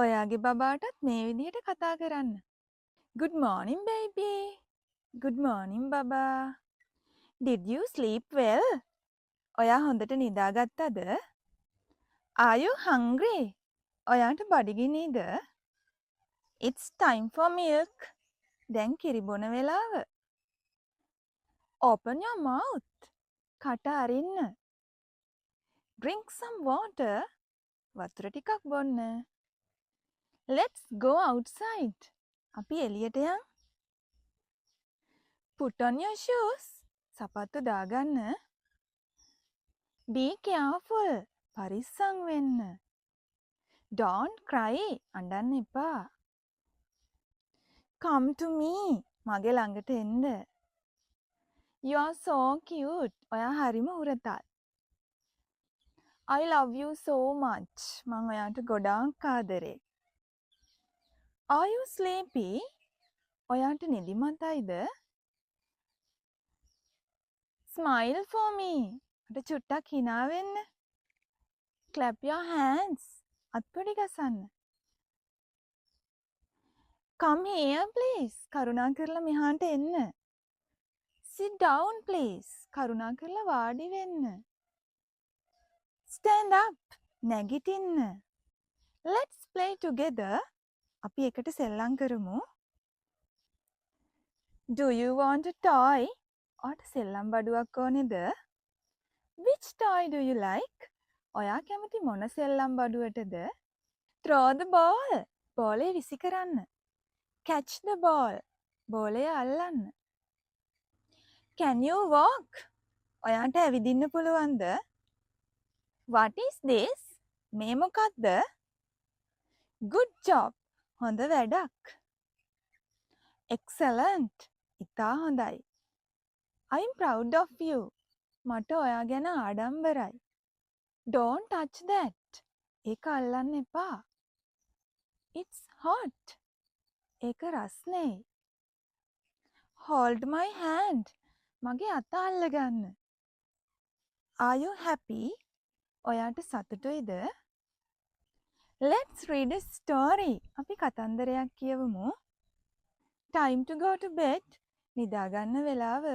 ඔයාගේ බබාටත් මේ විදිහට කතා කරන්න. Good morning baby. Good morning බබා. Did you sleep well? ඔයා හොඳට නිදාගත්තද? Are you hungry? ඔයාට බඩගිනීද? It's time for milk. දැන් කිරි බොන වෙලාව. Open your mouth. කට අරින්න. Drink some water. වතුර ටිකක් බොන්න. Let's go outside. අපි එළියට යන්. Put on your shoes. සපත්තු දාගන්න. Be careful. පරිස්සම් වෙන්න. Don't cry. අඬන්න එපා. Come to me. මගේ ළඟට එන්න. You are so cute. ඔයා හරිම උරතල්. I love you so much. මං ඔයාට ගොඩාක් ආදරේ. Are you sleepy? ඔයාට නිදිමතයිද? Smile for me. මට චුට්ටක් hina වෙන්න. Clap your hands. අත්පොඩි ගසන්න. Come here please. කරුණා කරලා මෙහාට එන්න. Sit down please. කරුණා කරලා වාඩි වෙන්න. Stand up. නැගිටින්න. Let's play together. අපි එකට සෙල්ලම් කරමු. Do you want a toy? ඔයාට සෙල්ලම් බඩුවක් ඕනේද? Which toy do you like? ඔයා කැමති මොන සෙල්ලම් බඩුවටද? Throw the ball. බෝලේ විසි කරන්න. Catch the ball. බෝලය අල්ලන්න. Can you walk? ඔයාට ඇවිදින්න පුළුවන්ද? What is this? මේ මොකක්ද? Good job. හොඳ වැඩක්. Excellent. ඉතා හොඳයි. I'm proud of you. මට ඔයා ගැන ආඩම්බරයි. Don't touch that. ඒක අල්ලන්න එපා. It's hot. ඒක රස්නේ. Hold my hand. මගේ අත අල්ලගන්න. Are you happy? ඔයාට සතුටුයිද? Let's read a story. අපි කතන්දරයක් කියවමු. Time to go to bed. නිදාගන්න වෙලාව.